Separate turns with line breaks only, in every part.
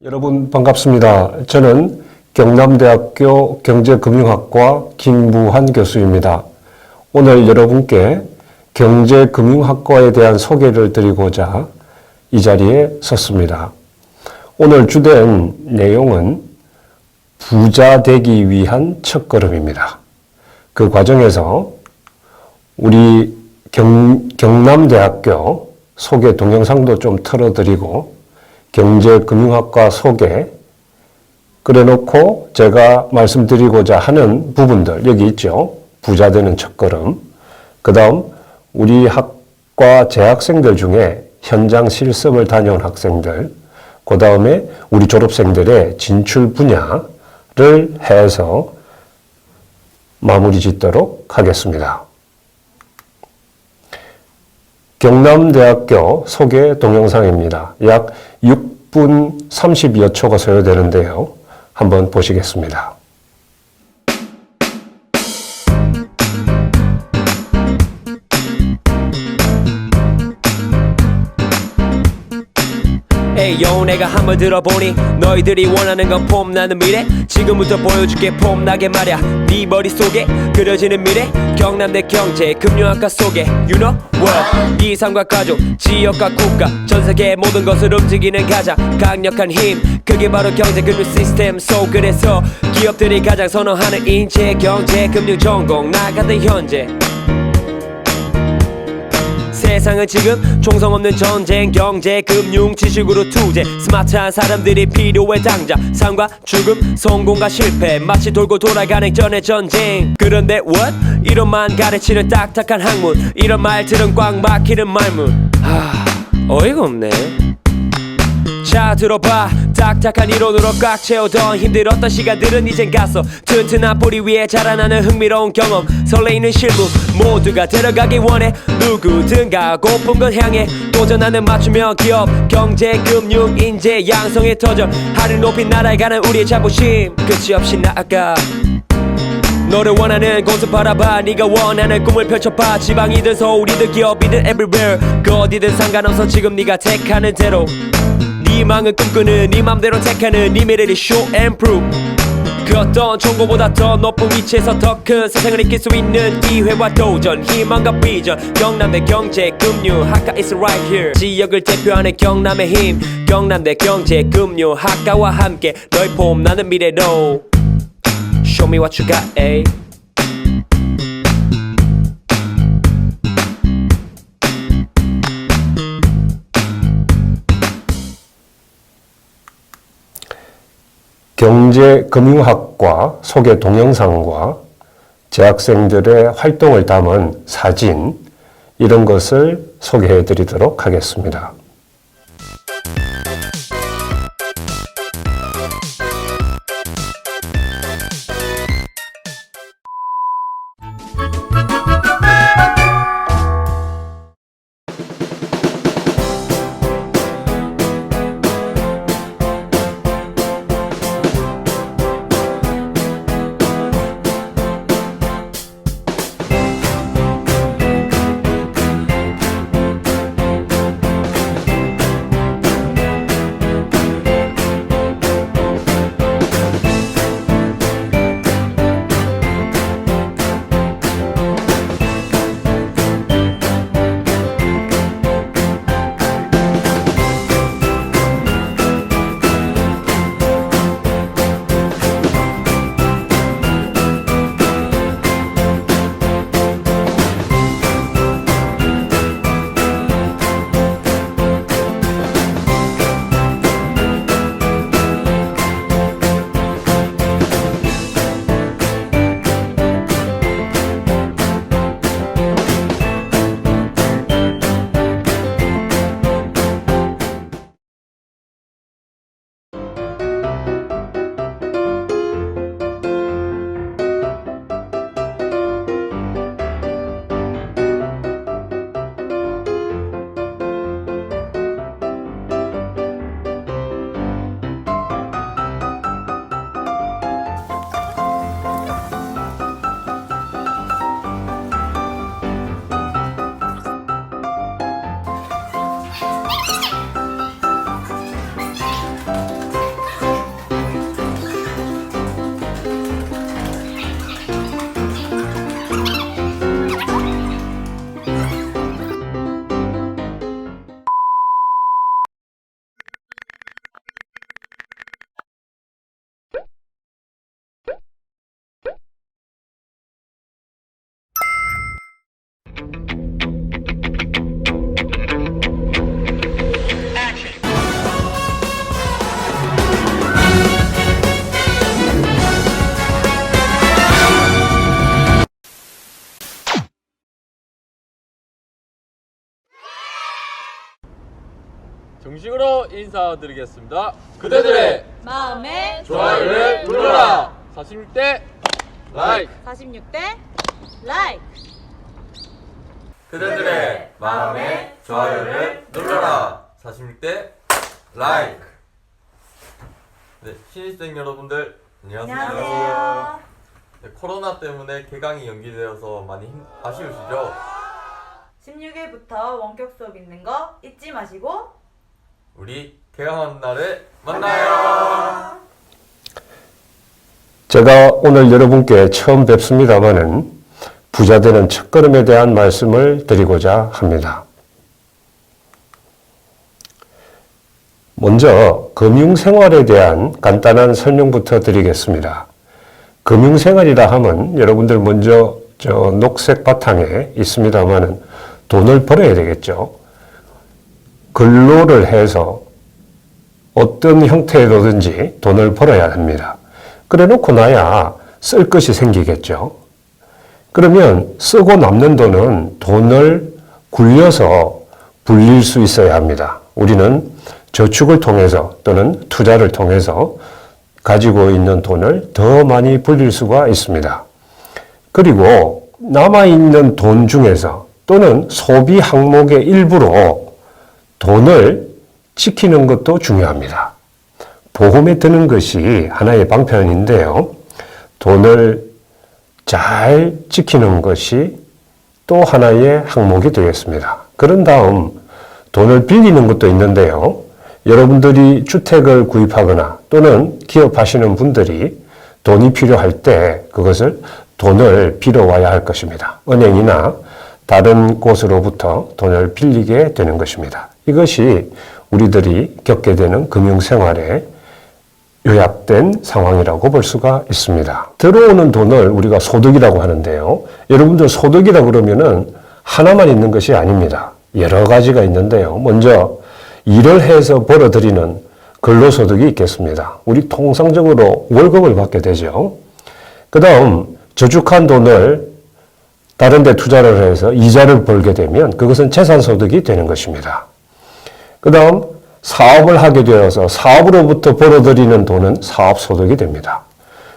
여러분 반갑습니다. 저는 경남대학교 경제금융학과 김무한 교수입니다. 오늘 여러분께 경제금융학과에 대한 소개를 드리고자 이 자리에 섰습니다. 오늘 주된 내용은 부자 되기 위한 첫걸음입니다. 그 과정에서 우리 경남대학교 소개 동영상도 좀 틀어드리고 경제금융학과 소개 그래놓고 제가 말씀드리고자 하는 부분들 여기 있죠. 부자 되는 첫걸음. 그 다음 우리 학과 재학생들 중에 현장 실습을 다녀온 학생들, 그 다음에 우리 졸업생들의 진출 분야를 해서 마무리 짓도록 하겠습니다. 경남대학교 소개 동영상입니다. 약 6분 30여 초가 소요되는데요. 한번 보시겠습니다.
에이요 내가 한번 들어보니 너희들이 원하는 건 폼나는 미래 지금부터 보여줄게 폼나게 말야 네 머릿속에 그려지는 미래 경남대 경제금융학과 속에 You know what 이 삶과 가족 지역과 국가 전세계 모든 것을 움직이는 가장 강력한 힘 그게 바로 경제금융 시스템 그래서 기업들이 가장 선호하는 인재 경제금융 전공 나 같은 현재 세상은 지금 총성 없는 전쟁 경제 금융 지식으로 투쟁 스마트한 사람들이 필요해 당장 삶과 죽음 성공과 실패 마치 돌고 돌아가는 전의 전쟁 그런데 what? 이런만 가르치는 딱딱한 학문 이런 말들은 꽉 막히는 말문 어이가 없네 자 들어봐 딱딱한 이론으로 꽉 채우던 힘들었던 시간들은 이젠 갔어 튼튼한 뿌리 위에 자라나는 흥미로운 경험 설레이는 실무 모두가 데려가기 원해 누구든가 고픈 걸 향해 도전하는 맞춤형 기업 경제 금융 인재 양성의 터전 하늘 높이 날아가는 우리의 자부심 끝이 없이 나아가 너를 원하는 곳을 바라봐 네가 원하는 꿈을 펼쳐봐 지방이든 서울이든 기업이든 everywhere 그 어디든 상관없어 지금 네가 택하는 대로 네 망은 꿈꾸는 네 맘대로 택하는 네 미래를 show and prove 그 어떤 총고보다 더 높은 위치에서 더 큰 세상을 이길 수 있는 기회와 도전 희망과 비전 경남대 경제금융학과 is right here 지역을 대표하는 경남의 힘 경남대 경제금융학과와 함께 너의 폼나는 미래로 Show me what you got, ayy
경제금융학과 소개 동영상과 재학생들의 활동을 담은 사진 이런 것을 소개해 드리도록 하겠습니다.
정식으로 인사드리겠습니다. 그대들의
마음의
좋아요를 눌러라. 46대 라이크.
46대 라이크.
그대들의 마음의 좋아요를 눌러라. 46대 라이크. 네, 신입생 여러분들 안녕하세요.
안녕하세요.
네, 코로나 때문에 개강이 연기되어서 많이 아쉬우시죠?
16일부터 원격 수업 있는 거 잊지 마시고
우리 개강하는 날에 만나요.
제가 오늘 여러분께 처음 뵙습니다마는 부자 되는 첫걸음에 대한 말씀을 드리고자 합니다. 먼저 금융생활에 대한 간단한 설명부터 드리겠습니다. 금융생활이라 하면 여러분들 먼저 저 녹색 바탕에 있습니다마는 돈을 벌어야 되겠죠. 근로를 해서 어떤 형태로든지 돈을 벌어야 합니다. 그래 놓고 나야 쓸 것이 생기겠죠. 그러면 쓰고 남는 돈을 굴려서 불릴 수 있어야 합니다. 우리는 저축을 통해서 또는 투자를 통해서 가지고 있는 돈을 더 많이 불릴 수가 있습니다. 그리고 남아있는 돈 중에서 또는 소비 항목의 일부로 돈을 지키는 것도 중요합니다. 보험에 드는 것이 하나의 방편인데요. 돈을 잘 지키는 것이 또 하나의 항목이 되겠습니다. 그런 다음 돈을 빌리는 것도 있는데요. 여러분들이 주택을 구입하거나 또는 기업하시는 분들이 돈이 필요할 때 그것을 돈을 빌어와야 할 것입니다. 은행이나 다른 곳으로부터 돈을 빌리게 되는 것입니다. 이것이 우리들이 겪게 되는 금융생활의 요약된 상황이라고 볼 수가 있습니다. 들어오는 돈을 우리가 소득이라고 하는데요. 여러분들 소득이라고 그러면은 하나만 있는 것이 아닙니다. 여러 가지가 있는데요. 먼저 일을 해서 벌어들이는 근로소득이 있겠습니다. 우리 통상적으로 월급을 받게 되죠. 그 다음 저축한 돈을 다른 데 투자를 해서 이자를 벌게 되면 그것은 재산소득이 되는 것입니다. 그 다음 사업을 하게 되어서 사업으로부터 벌어들이는 돈은 사업소득이 됩니다.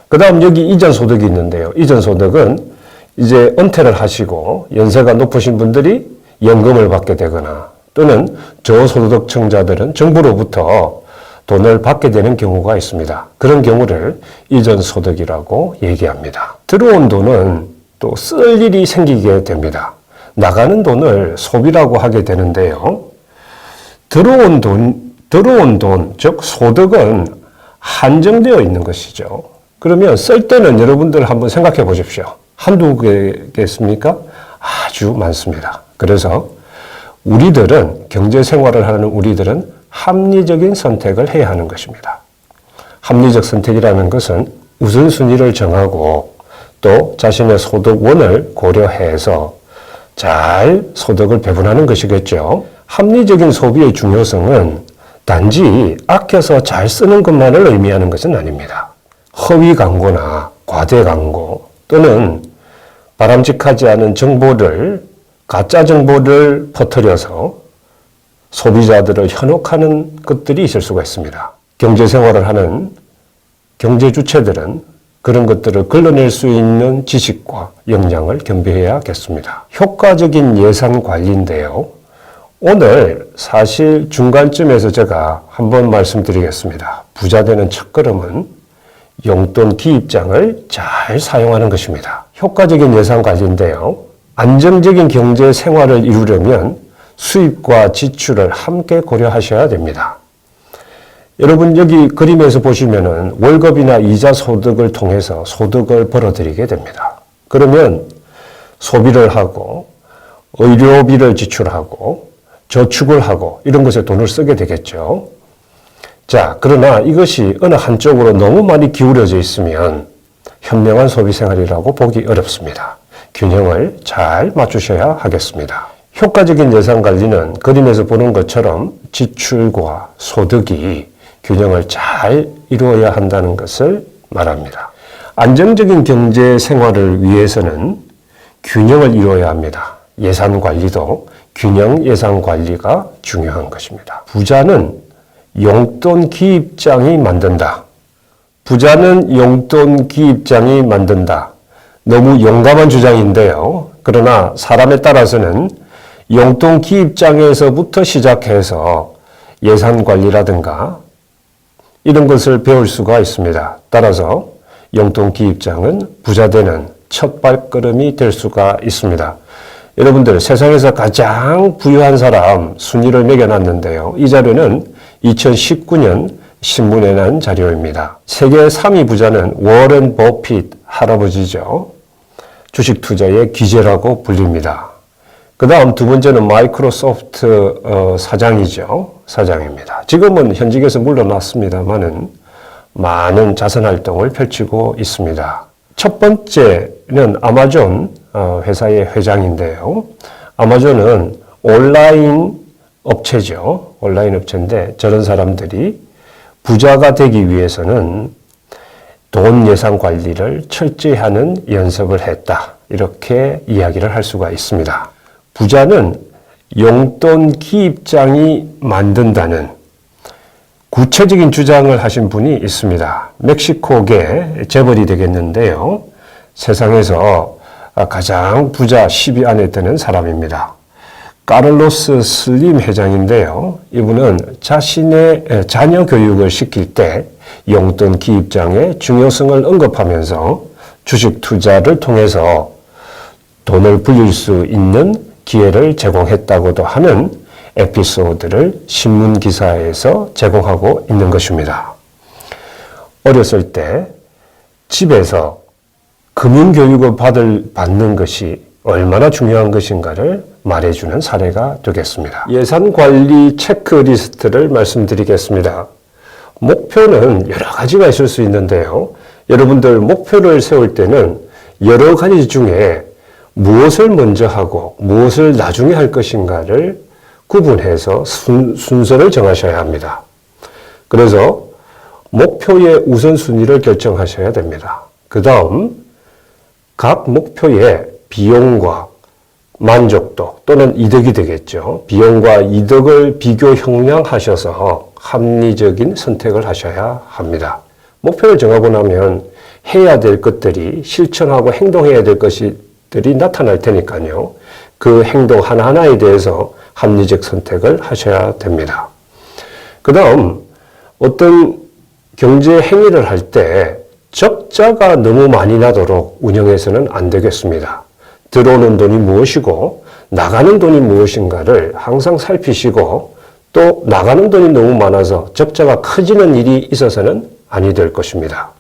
그 다음 여기 이전소득이 있는데요. 이전소득은 이제 은퇴를 하시고 연세가 높으신 분들이 연금을 받게 되거나 또는 저소득층자들은 정부로부터 돈을 받게 되는 경우가 있습니다. 그런 경우를 이전소득이라고 얘기합니다. 들어온 돈은 또 쓸 일이 생기게 됩니다. 나가는 돈을 소비라고 하게 되는데요. 들어온 돈, 즉 소득은 한정되어 있는 것이죠. 그러면 쓸 때는 여러분들 한번 생각해 보십시오. 한두 개겠습니까? 아주 많습니다. 그래서 우리들은 경제 생활을 하는 우리들은 합리적인 선택을 해야 하는 것입니다. 합리적 선택이라는 것은 우선순위를 정하고 또 자신의 소득원을 고려해서 잘 소득을 배분하는 것이겠죠. 합리적인 소비의 중요성은 단지 아껴서 잘 쓰는 것만을 의미하는 것은 아닙니다. 허위 광고나 과대 광고 또는 바람직하지 않은 가짜 정보를 퍼뜨려서 소비자들을 현혹하는 것들이 있을 수가 있습니다. 경제 생활을 하는 경제 주체들은 그런 것들을 걸러낼 수 있는 지식과 역량을 겸비해야겠습니다. 효과적인 예산 관리인데요. 오늘 사실 중간쯤에서 제가 한번 말씀드리겠습니다. 부자 되는 첫걸음은 용돈 기입장을 잘 사용하는 것입니다. 효과적인 예산 관리인데요. 안정적인 경제 생활을 이루려면 수입과 지출을 함께 고려하셔야 됩니다. 여러분 여기 그림에서 보시면은 월급이나 이자 소득을 통해서 소득을 벌어들이게 됩니다. 그러면 소비를 하고 의료비를 지출하고 저축을 하고 이런 것에 돈을 쓰게 되겠죠. 자, 그러나 이것이 어느 한쪽으로 너무 많이 기울어져 있으면 현명한 소비 생활이라고 보기 어렵습니다. 균형을 잘 맞추셔야 하겠습니다. 효과적인 예산 관리는 그림에서 보는 것처럼 지출과 소득이 균형을 잘 이루어야 한다는 것을 말합니다. 안정적인 경제 생활을 위해서는 균형을 이루어야 합니다. 예산 관리도 균형 예산 관리가 중요한 것입니다. 부자는 용돈 기입장이 만든다. 부자는 용돈 기입장이 만든다. 너무 용감한 주장인데요. 그러나 사람에 따라서는 용돈 기입장에서부터 시작해서 예산 관리라든가 이런 것을 배울 수가 있습니다. 따라서 용돈 기입장은 부자 되는 첫 발걸음이 될 수가 있습니다. 여러분들 세상에서 가장 부유한 사람 순위를 매겨놨는데요. 이 자료는 2019년 신문에 난 자료입니다. 세계 3위 부자는 워런 버핏 할아버지죠. 주식 투자의 귀재라고 불립니다. 그 다음 두 번째는 마이크로소프트 사장이죠. 사장입니다. 지금은 현직에서 물러났습니다만은 많은 자선 활동을 펼치고 있습니다. 첫 번째는 아마존 회사의 회장인데요. 아마존은 온라인 업체죠. 온라인 업체인데 저런 사람들이 부자가 되기 위해서는 돈 예산 관리를 철저히 하는 연습을 했다. 이렇게 이야기를 할 수가 있습니다. 부자는 용돈 기입장이 만든다는 구체적인 주장을 하신 분이 있습니다. 멕시코계 재벌이 되겠는데요. 세상에서 가장 부자 10위 안에 드는 사람입니다. 카를로스 슬림 회장인데요. 이분은 자신의 자녀 교육을 시킬 때 용돈 기입장의 중요성을 언급하면서 주식 투자를 통해서 돈을 불릴 수 있는 기회를 제공했다고도 하는 에피소드를 신문 기사에서 제공하고 있는 것입니다. 어렸을 때 집에서 금융교육을 받는 것이 얼마나 중요한 것인가를 말해주는 사례가 되겠습니다. 예산관리 체크리스트를 말씀드리겠습니다. 목표는 여러 가지가 있을 수 있는데요. 여러분들 목표를 세울 때는 여러 가지 중에 무엇을 먼저 하고 무엇을 나중에 할 것인가를 구분해서 순서를 정하셔야 합니다. 그래서 목표의 우선순위를 결정하셔야 됩니다. 그 다음 각 목표의 비용과 만족도 또는 이득이 되겠죠. 비용과 이득을 비교 형량하셔서 합리적인 선택을 하셔야 합니다. 목표를 정하고 나면 해야 될 것들이 실천하고 행동해야 될 것들이 나타날 테니까요. 그 행동 하나하나에 대해서 합리적 선택을 하셔야 됩니다. 그 다음 어떤 경제 행위를 할 때 적자가 너무 많이 나도록 운영해서는 안 되겠습니다. 들어오는 돈이 무엇이고 나가는 돈이 무엇인가를 항상 살피시고 또 나가는 돈이 너무 많아서 적자가 커지는 일이 있어서는 아니 될 것입니다.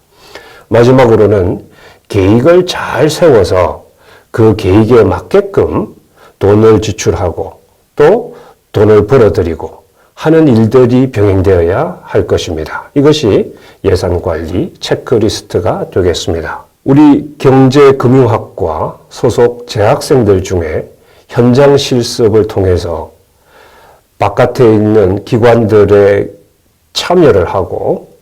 마지막으로는 계획을 잘 세워서 그 계획에 맞게끔 돈을 지출하고 또 돈을 벌어들이고 하는 일들이 병행되어야 할 것입니다. 이것이 예산관리 체크리스트가 되겠습니다. 우리 경제금융학과 소속 재학생들 중에 현장 실습을 통해서 바깥에 있는 기관들의 참여를 하고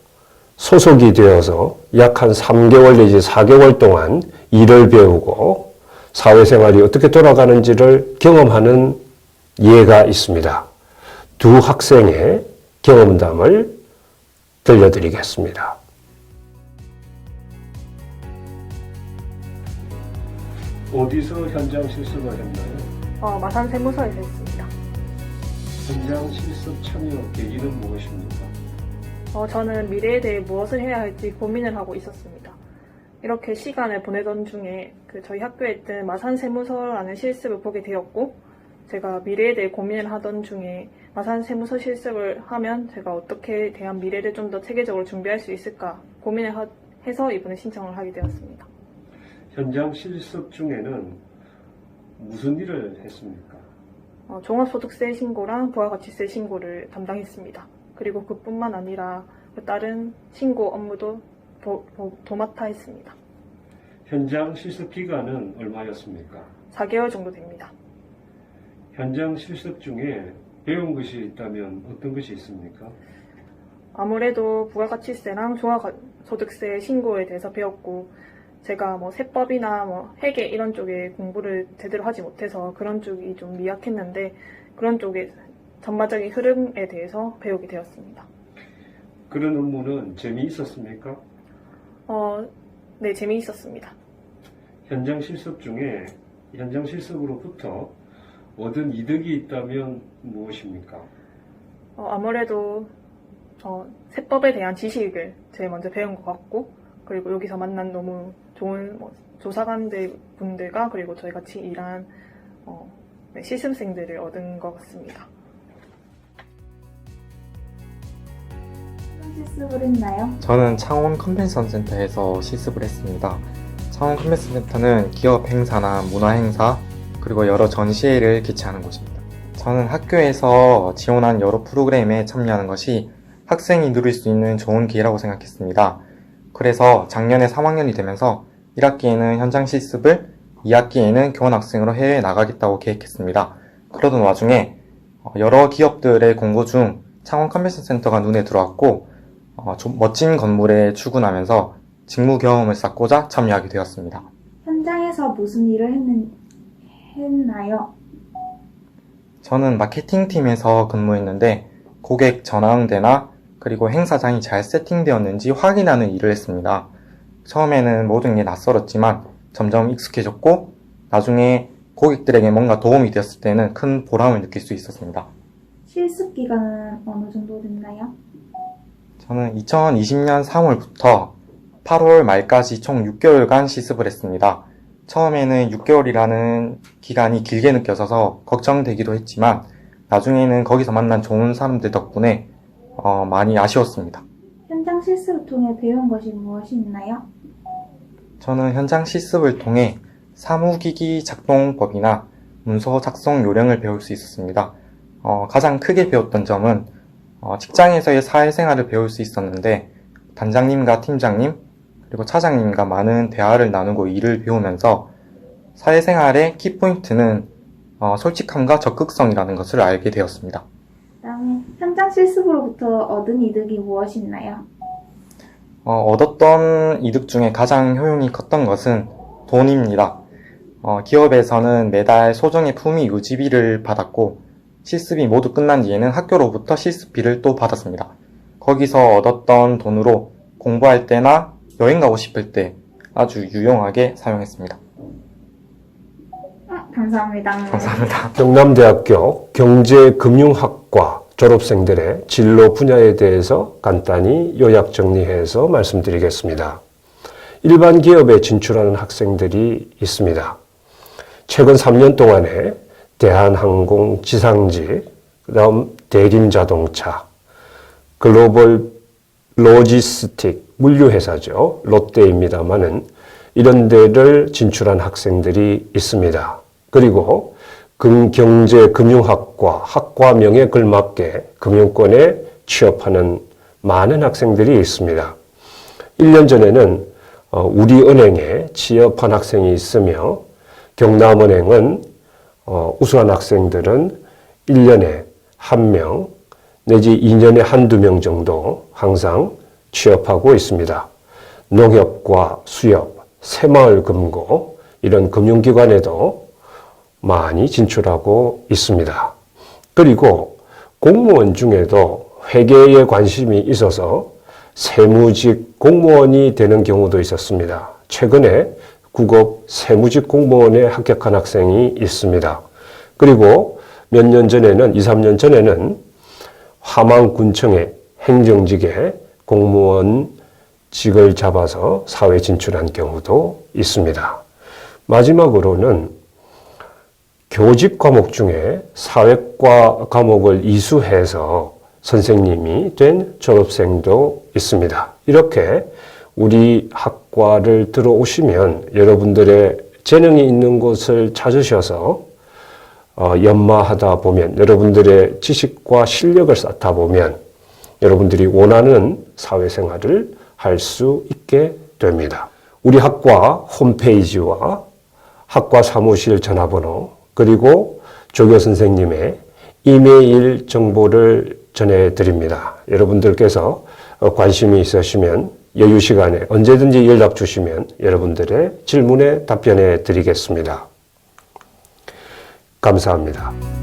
소속이 되어서 약 한 3개월 내지 4개월 동안 일을 배우고 사회생활이 어떻게 돌아가는지를 경험하는 예가 있습니다. 두 학생의 경험담을 들려드리겠습니다. 어디서 현장 실습을 했나요?
마산 세무서에서 했습니다.
현장 실습 참여 계기는 무엇입니까?
저는 미래에 대해 무엇을 해야 할지 고민을 하고 있었습니다. 이렇게 시간을 보내던 중에 저희 학교에 있던 마산 세무서라는 실습을 보게 되었고, 제가 미래에 대해 고민을 하던 중에 마산 세무서 실습을 하면 제가 어떻게 대한 미래를 좀 더 체계적으로 준비할 수 있을까 고민을 해서 이번에 신청을 하게 되었습니다.
현장 실습 중에는 무슨 일을 했습니까?
종합소득세 신고랑 부가가치세 신고를 담당했습니다. 그리고 그뿐만 아니라 다른 신고 업무도 도맡아 했습니다.
현장 실습 기간은 얼마였습니까?
4개월 정도 됩니다.
현장 실습 중에 배운 것이 있다면 어떤 것이 있습니까?
아무래도 부가가치세랑 종합소득세 신고에 대해서 배웠고, 제가 뭐 세법이나 뭐 회계 이런 쪽에 공부를 제대로 하지 못해서 그런 쪽이 좀 미약했는데 그런 쪽에 전반적인 흐름에 대해서 배우게 되었습니다.
그런 업무는 재미있었습니까?
네, 재미있었습니다.
현장 실습 중에 현장 실습으로부터 얻은 이득이 있다면 무엇입니까?
아무래도 세법에 대한 지식을 제일 먼저 배운 것 같고 그리고 여기서 만난 너무 좋은 조사관들 분들과 그리고 저희 같이 일한 네, 실습생들을 얻은 것 같습니다.
실습을 했나요?
저는 창원 컨벤션 센터에서 실습을 했습니다. 창원 컨벤션 센터는 기업 행사나 문화 행사 그리고 여러 전시회를 개최하는 곳입니다. 저는 학교에서 지원한 여러 프로그램에 참여하는 것이 학생이 누릴 수 있는 좋은 기회라고 생각했습니다. 그래서 작년에 3학년이 되면서 1학기에는 현장 실습을, 2학기에는 교환학생으로 해외에 나가겠다고 계획했습니다. 그러던 와중에 여러 기업들의 공고 중 창원 컨벤션 센터가 눈에 들어왔고 좀 멋진 건물에 출근하면서 직무 경험을 쌓고자 참여하게 되었습니다.
현장에서 무슨 일을 했나요?
저는 마케팅 팀에서 근무했는데 고객 전화응대나 그리고 행사장이 잘 세팅되었는지 확인하는 일을 했습니다. 처음에는 모든 게 낯설었지만 점점 익숙해졌고 나중에 고객들에게 뭔가 도움이 되었을 때는 큰 보람을 느낄 수 있었습니다.
실습 기간은 어느 정도 됐나요?
저는 2020년 3월부터 8월 말까지 총 6개월간 실습을 했습니다. 처음에는 6개월이라는 기간이 길게 느껴져서 걱정되기도 했지만 나중에는 거기서 만난 좋은 사람들 덕분에 많이 아쉬웠습니다.
현장 실습을 통해 배운 것이 무엇이 있나요?
저는 현장 실습을 통해 사무기기 작동법이나 문서 작성 요령을 배울 수 있었습니다. 가장 크게 배웠던 점은 직장에서의 사회생활을 배울 수 있었는데 단장님과 팀장님 그리고 차장님과 많은 대화를 나누고 일을 배우면서 사회생활의 키포인트는 솔직함과 적극성이라는 것을 알게 되었습니다.
그다음에 현장 실습으로부터 얻은 이득이 무엇이 있나요?
얻었던 이득 중에 가장 효용이 컸던 것은 돈입니다. 기업에서는 매달 소정의 품위 유지비를 받았고 실습이 모두 끝난 뒤에는 학교로부터 실습비를 또 받았습니다. 거기서 얻었던 돈으로 공부할 때나 여행 가고 싶을 때 아주 유용하게 사용했습니다.
감사합니다.
감사합니다.
경남대학교 경제금융학과 졸업생들의 진로 분야에 대해서 간단히 요약 정리해서 말씀드리겠습니다. 일반 기업에 진출하는 학생들이 있습니다. 최근 3년 동안에 대한항공 지상직, 그다음 대림자동차, 글로벌 로지스틱, 물류회사죠. 롯데입니다만은 이런 데를 진출한 학생들이 있습니다. 그리고 경제금융학과 학과명에 걸맞게 금융권에 취업하는 많은 학생들이 있습니다. 1년 전에는 우리은행에 취업한 학생이 있으며 경남은행은 우수한 학생들은 1년에 1명 내지 2년에 한두 명 정도 항상 취업하고 있습니다. 농협과 수협, 새마을금고 이런 금융기관에도 많이 진출하고 있습니다. 그리고 공무원 중에도 회계에 관심이 있어서 세무직 공무원이 되는 경우도 있었습니다. 최근에 국업 세무직 공무원에 합격한 학생이 있습니다. 그리고 몇 년 전에는, 2, 3년 전에는 화망군청의 행정직에 공무원직을 잡아서 사회 진출한 경우도 있습니다. 마지막으로는 교직 과목 중에 사회과 과목을 이수해서 선생님이 된 졸업생도 있습니다. 이렇게 우리 학과를 들어오시면 여러분들의 재능이 있는 곳을 찾으셔서 연마하다 보면 여러분들의 지식과 실력을 쌓다 보면 여러분들이 원하는 사회생활을 할 수 있게 됩니다. 우리 학과 홈페이지와 학과 사무실 전화번호 그리고 조교 선생님의 이메일 정보를 전해드립니다. 여러분들께서 관심이 있으시면 여유 시간에 언제든지 연락 주시면 여러분들의 질문에 답변해 드리겠습니다. 감사합니다.